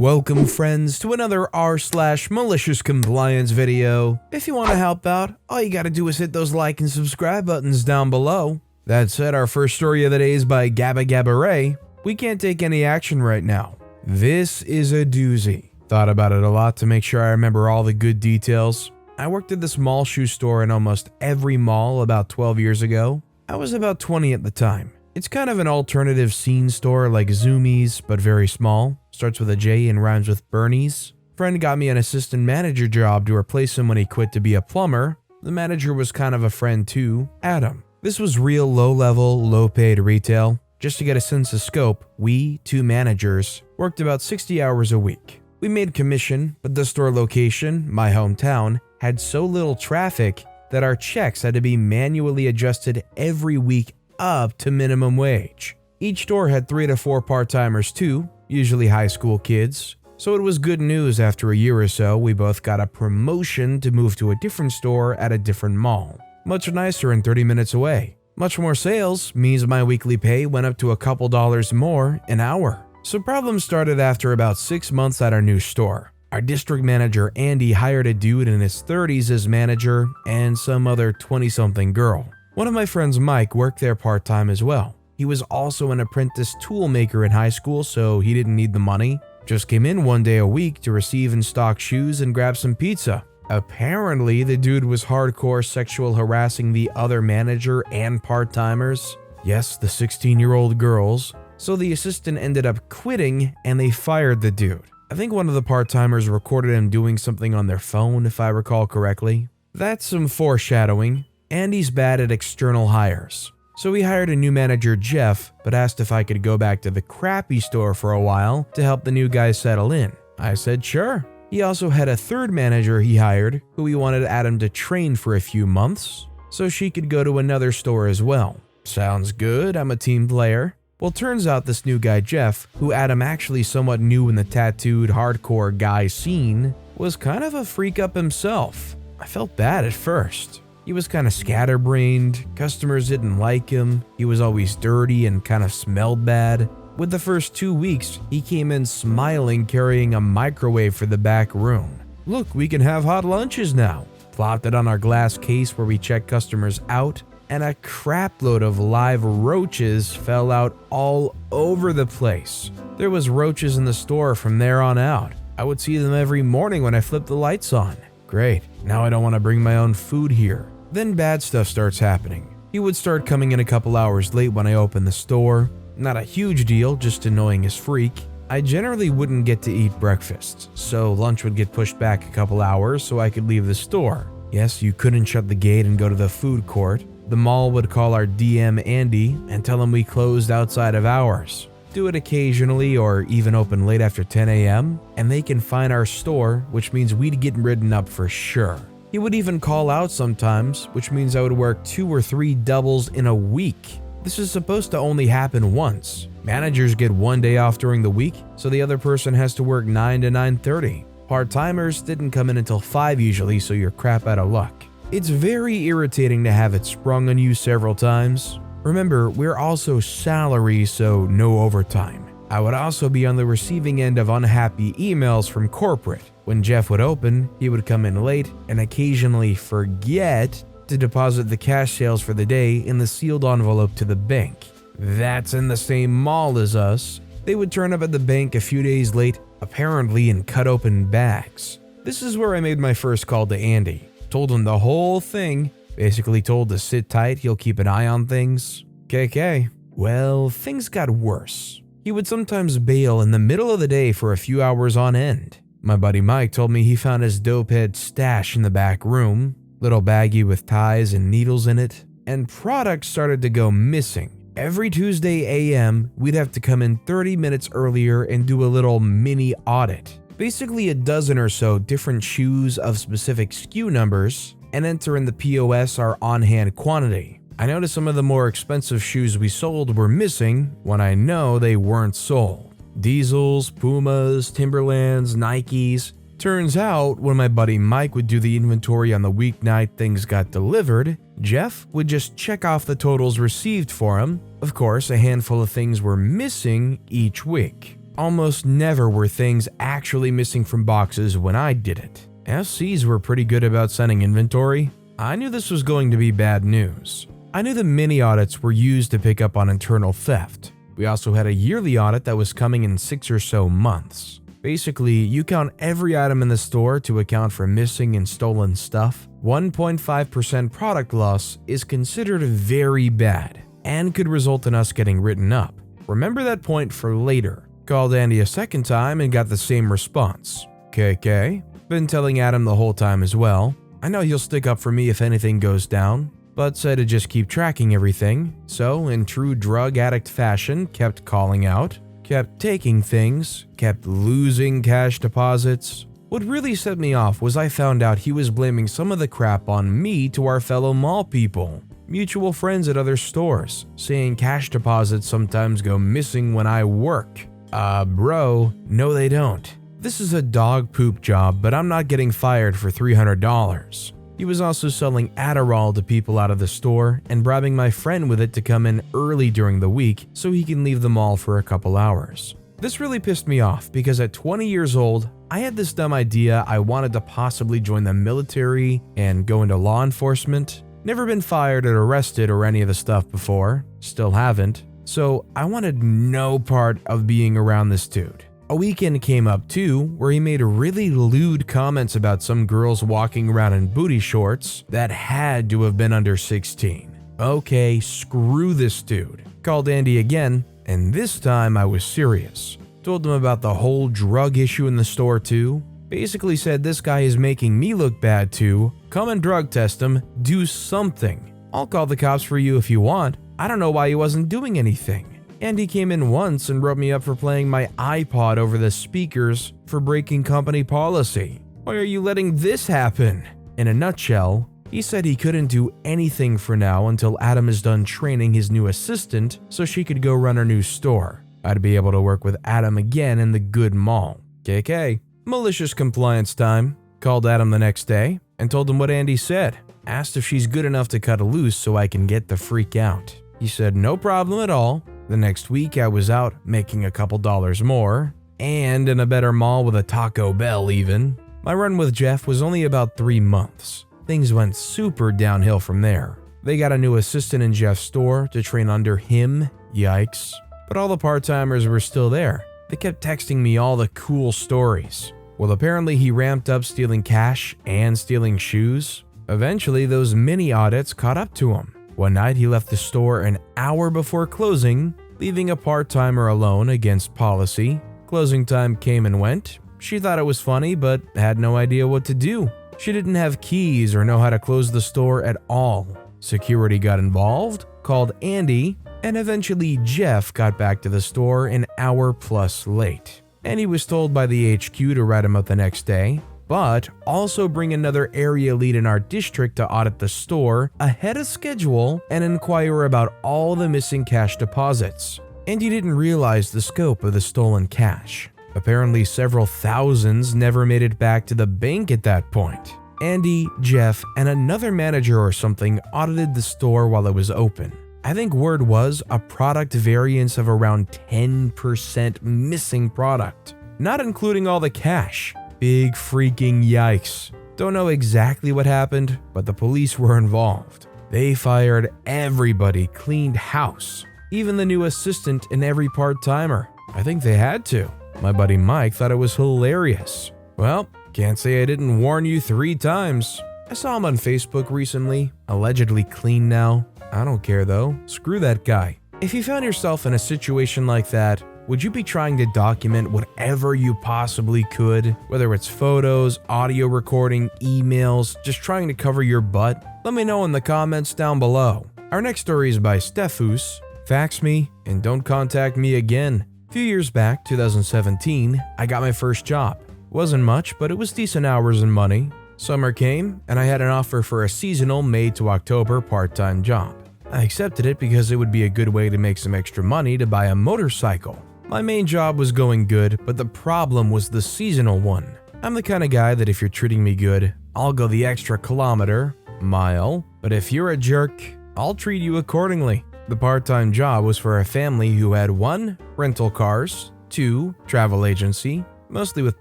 Welcome friends to another r/MaliciousCompliance video. If you want to help out, all you gotta do is hit those like and subscribe buttons down below. That said, our first story of the day is by Gabba Gabba Ray. We can't take any action right now. This is a doozy. Thought about it a lot to make sure I remember all the good details. I worked at this mall shoe store in almost every mall about 12 years ago. I was about 20 at the time. It's kind of an alternative scene store like Zoomies, but very small. Starts with a J and rhymes with Bernie's. Friend got me an assistant manager job to replace him when he quit to be a plumber. The manager was kind of a friend too, Adam. This was real low-level, low-paid retail. Just to get a sense of scope, we, two managers, worked about 60 hours a week. We made commission, but the store location, my hometown, had so little traffic that our checks had to be manually adjusted every week up to minimum wage. Each store had 3 to 4 part-timers too, usually high school kids. So it was good news after a year or so we both got a promotion to move to a different store at a different mall. Much nicer and 30 minutes away. Much more sales means my weekly pay went up to a couple dollars more an hour. So problems started after about 6 months at our new store. Our district manager Andy hired a dude in his 30s as manager and some other 20-something girl. One of my friends, Mike, worked there part-time as well. He was also an apprentice tool maker in high school, so he didn't need the money. Just came in one day a week to receive and stock shoes and grab some pizza. Apparently, the dude was hardcore sexual harassing the other manager and part-timers. Yes, the 16-year-old girls. So the assistant ended up quitting and they fired the dude. I think one of the part-timers recorded him doing something on their phone, if I recall correctly. That's some foreshadowing. Andy's bad at external hires. So he hired a new manager, Jeff, but asked if I could go back to the crappy store for a while to help the new guy settle in. I said sure. He also had a third manager he hired, who he wanted Adam to train for a few months, so she could go to another store as well. Sounds good, I'm a team player. Well, turns out this new guy, Jeff, who Adam actually somewhat knew in the tattooed hardcore guy scene, was kind of a freak up himself. I felt bad at first. He was kind of scatterbrained, customers didn't like him, he was always dirty and kind of smelled bad. With the first 2 weeks, he came in smiling carrying a microwave for the back room. Look, we can have hot lunches now. Plopped it on our glass case where we check customers out, and a crapload of live roaches fell out all over the place. There was roaches in the store from there on out. I would see them every morning when I flipped the lights on. Great, now I don't want to bring my own food here. Then bad stuff starts happening. He would start coming in a couple hours late when I opened the store. Not a huge deal, just annoying as freak. I generally wouldn't get to eat breakfast, so lunch would get pushed back a couple hours so I could leave the store. Yes, you couldn't shut the gate and go to the food court. The mall would call our DM Andy and tell him we closed outside of hours. Do it occasionally or even open late after 10 a.m. and they can fine our store, which means we'd get written up for sure. He would even call out sometimes, which means I would work 2 or 3 doubles in a week. This is supposed to only happen once. Managers get 1 day off during the week, so the other person has to work 9 to 9:30. Part-timers didn't come in until 5 usually, so you're crap out of luck. It's very irritating to have it sprung on you several times. Remember, we're also salary, so no overtime. I would also be on the receiving end of unhappy emails from corporate. When Jeff would open, he would come in late and occasionally forget to deposit the cash sales for the day in the sealed envelope to the bank. That's in the same mall as us. They would turn up at the bank a few days late, apparently in cut open bags. This is where I made my first call to Andy. Told him the whole thing. Basically told to sit tight, he'll keep an eye on things. KK. Well, things got worse. He would sometimes bail in the middle of the day for a few hours on end. My buddy Mike told me he found his dopehead stash in the back room, little baggie with ties and needles in it, and products started to go missing. Every Tuesday a.m., we'd have to come in 30 minutes earlier and do a little mini audit. Basically a dozen or so different shoes of specific SKU numbers, and enter in the POS our on-hand quantity. I noticed some of the more expensive shoes we sold were missing when I know they weren't sold. Diesels, Pumas, Timberlands, Nikes. Turns out when my buddy Mike would do the inventory on the weeknight things got delivered, Jeff would just check off the totals received for him. Of course, a handful of things were missing each week. Almost never were things actually missing from boxes when I did it. SCs were pretty good about sending inventory. I knew this was going to be bad news. I knew the mini audits were used to pick up on internal theft. We also had a yearly audit that was coming in 6 or so months. Basically, you count every item in the store to account for missing and stolen stuff. 1.5% product loss is considered very bad and could result in us getting written up. Remember that point for later. Called Andy a second time and got the same response. KK. Been telling Adam the whole time as well. I know he'll stick up for me if anything goes down, but said to just keep tracking everything. So, in true drug addict fashion, kept calling out, kept taking things, kept losing cash deposits. What really set me off was I found out he was blaming some of the crap on me to our fellow mall people, mutual friends at other stores, saying cash deposits sometimes go missing when I work. Bro, no they don't. This is a dog poop job, but I'm not getting fired for $300. He was also selling Adderall to people out of the store and bribing my friend with it to come in early during the week so he can leave the mall for a couple hours. This really pissed me off because at 20 years old, I had this dumb idea I wanted to possibly join the military and go into law enforcement. Never been fired or arrested or any of the stuff before, still haven't, so I wanted no part of being around this dude. A weekend came up too where he made really lewd comments about some girls walking around in booty shorts that had to have been under 16. Okay, screw this dude. Called Andy again, and this time I was serious. Told him about the whole drug issue in the store too. Basically said this guy is making me look bad too. Come and drug test him, do something. I'll call the cops for you if you want. I don't know why he wasn't doing anything. And he came in once and wrote me up for playing my iPod over the speakers for breaking company policy. Why are you letting this happen? In a nutshell, he said he couldn't do anything for now until Adam is done training his new assistant so she could go run her new store. I'd be able to work with Adam again in the good mall. KK. Malicious compliance time. Called Adam the next day and told him what Andy said. Asked if she's good enough to cut loose so I can get the freak out. He said no problem at all. The next week I was out making a couple dollars more, and in a better mall with a Taco Bell even. My run with Jeff was only about 3 months. Things went super downhill from there. They got a new assistant in Jeff's store to train under him, yikes. But all the part-timers were still there. They kept texting me all the cool stories. Well, apparently he ramped up stealing cash and stealing shoes. Eventually those mini audits caught up to him. One night he left the store an hour before closing, leaving a part-timer alone against policy. Closing time came and went. She thought it was funny but had no idea what to do. She didn't have keys or know how to close the store at all. Security got involved, called Andy, and eventually Jeff got back to the store an hour plus late. And he was told by the HQ to write him up the next day, but also bring another area lead in our district to audit the store ahead of schedule and inquire about all the missing cash deposits. And he didn't realize the scope of the stolen cash. Apparently several thousands never made it back to the bank at that point. Andy, Jeff, and another manager or something audited the store while it was open. I think word was a product variance of around 10% missing product, not including all the cash. Big freaking yikes. Don't know exactly what happened, but the police were involved. They fired everybody, cleaned house, even the new assistant and every part-timer. I think they had to. My buddy Mike thought it was hilarious. Well, can't say I didn't warn you 3 times. I saw him on Facebook recently, allegedly clean now. I don't care though, screw that guy. If you found yourself in a situation like that, would you be trying to document whatever you possibly could? Whether it's photos, audio recording, emails, just trying to cover your butt? Let me know in the comments down below. Our next story is by Stefus. Fax me and don't contact me again. A few years back, 2017, I got my first job. Wasn't much, but it was decent hours and money. Summer came and I had an offer for a seasonal May to October part-time job. I accepted it because it would be a good way to make some extra money to buy a motorcycle. My main job was going good, but the problem was the seasonal one. I'm the kind of guy that if you're treating me good, I'll go the extra kilometer, mile, but if you're a jerk, I'll treat you accordingly. The part-time job was for a family who had 1, rental cars, 2. Travel agency, mostly with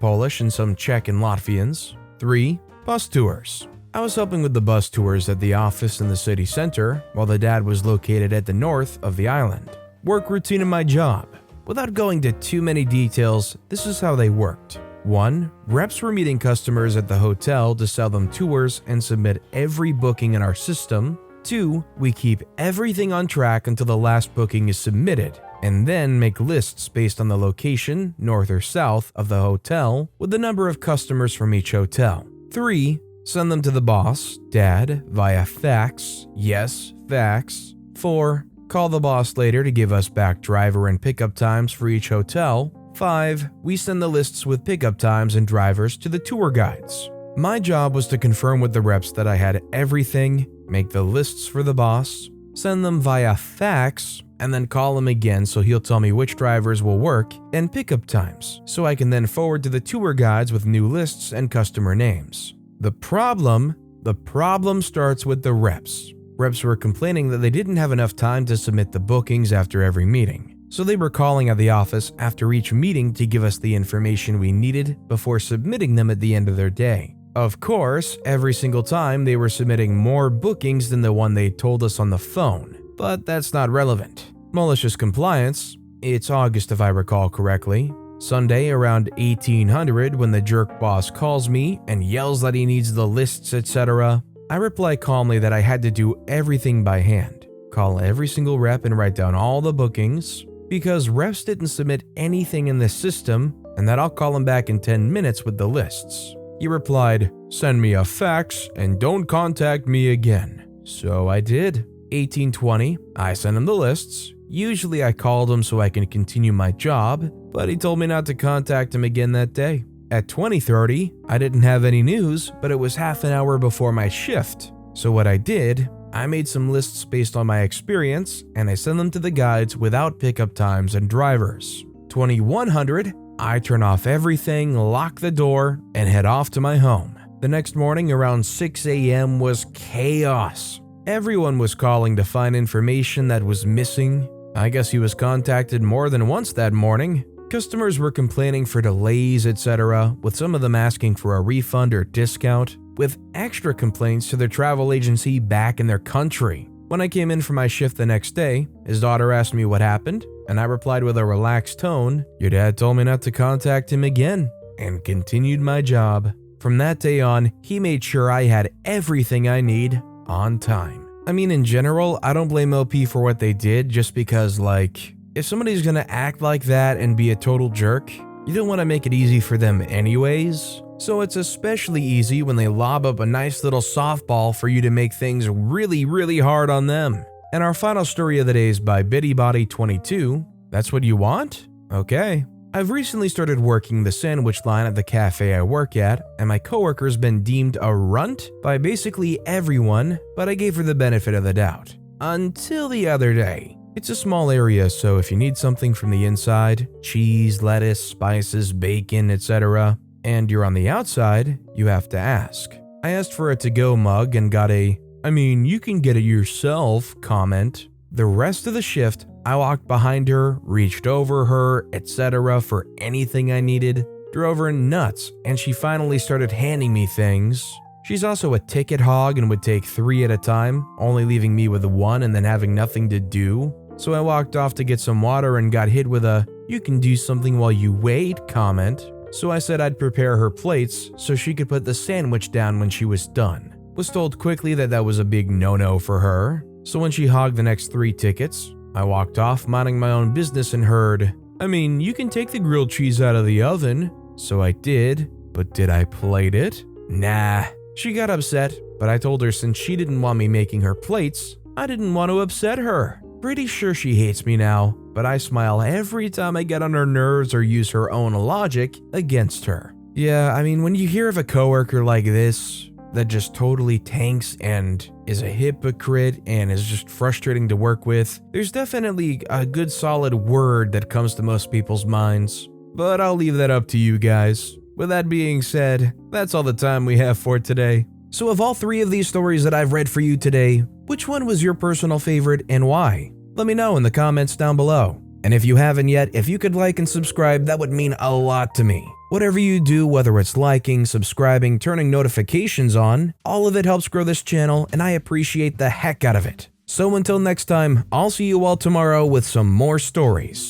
Polish and some Czech and Latvians. 3. Bus tours. I was helping with the bus tours at the office in the city center, while the dad was located at the north of the island. Work routine in my job. Without going to too many details, this is how they worked. 1. Reps were meeting customers at the hotel to sell them tours and submit every booking in our system. 2. We keep everything on track until the last booking is submitted, and then make lists based on the location, north or south, of the hotel with the number of customers from each hotel. 3. Send them to the boss, dad, via fax. Yes, fax. 4. Call the boss later to give us back driver and pickup times for each hotel. 5. We send the lists with pickup times and drivers to the tour guides. My job was to confirm with the reps that I had everything, make the lists for the boss, send them via fax, and then call him again so he'll tell me which drivers will work and pickup times, so I can then forward to the tour guides with new lists and customer names. The problem starts with the reps. Reps were complaining that they didn't have enough time to submit the bookings after every meeting. So they were calling at the office after each meeting to give us the information we needed before submitting them at the end of their day. Of course, every single time they were submitting more bookings than the one they told us on the phone, but that's not relevant. Malicious compliance, it's August if I recall correctly, Sunday around 1800 when the jerk boss calls me and yells that he needs the lists etc. I reply calmly that I had to do everything by hand, call every single rep and write down all the bookings, because reps didn't submit anything in the system, and that I'll call him back in 10 minutes with the lists. He replied, "Send me a fax and don't contact me again." So I did. 1820, I sent him the lists. Usually I called him so I can continue my job, but he told me not to contact him again that day. At 2030, I didn't have any news, but it was half an hour before my shift. So what I did, I made some lists based on my experience, and I sent them to the guides without pickup times and drivers. 2100, I turn off everything, lock the door, and head off to my home. The next morning around 6 a.m. was chaos. Everyone was calling to find information that was missing. I guess he was contacted more than once that morning. Customers were complaining for delays, etc., with some of them asking for a refund or discount, with extra complaints to their travel agency back in their country. When I came in for my shift the next day, his daughter asked me what happened, and I replied with a relaxed tone, "Your dad told me not to contact him again," and continued my job. From that day on, he made sure I had everything I need on time. I mean, in general, I don't blame OP for what they did, just because, if somebody's gonna act like that and be a total jerk, you don't want to make it easy for them anyways. So it's especially easy when they lob up a nice little softball for you to make things really, really hard on them. And our final story of the day is by BittyBody22. That's what you want? Okay. I've recently started working the sandwich line at the cafe I work at, and my coworker's been deemed a runt by basically everyone, but I gave her the benefit of the doubt. Until the other day. It's a small area, so if you need something from the inside, cheese, lettuce, spices, bacon, etc., and you're on the outside, you have to ask. I asked for a to-go mug and got a, "I mean, you can get it yourself" comment. The rest of the shift, I walked behind her, reached over her, etc. for anything I needed, drove her nuts, and she finally started handing me things. She's also a ticket hog and would take 3 at a time, only leaving me with 1 and then having nothing to do. So I walked off to get some water and got hit with a, "You can do something while you wait" comment. So I said I'd prepare her plates so she could put the sandwich down when she was done. Was told quickly that that was a big no-no for her. So when she hogged the next 3 tickets, I walked off minding my own business and heard, "I mean, you can take the grilled cheese out of the oven." So I did, but did I plate it? Nah. She got upset, but I told her since she didn't want me making her plates, I didn't want to upset her. Pretty sure she hates me now, but I smile every time I get on her nerves or use her own logic against her. Yeah, I mean, when you hear of a coworker like this that just totally tanks and is a hypocrite and is just frustrating to work with, there's definitely a good solid word that comes to most people's minds. But I'll leave that up to you guys. With that being said, that's all the time we have for today. So of all 3 of these stories that I've read for you today, which one was your personal favorite and why? Let me know in the comments down below. And if you haven't yet, if you could like and subscribe, that would mean a lot to me. Whatever you do, whether it's liking, subscribing, turning notifications on, all of it helps grow this channel and I appreciate the heck out of it. So until next time, I'll see you all tomorrow with some more stories.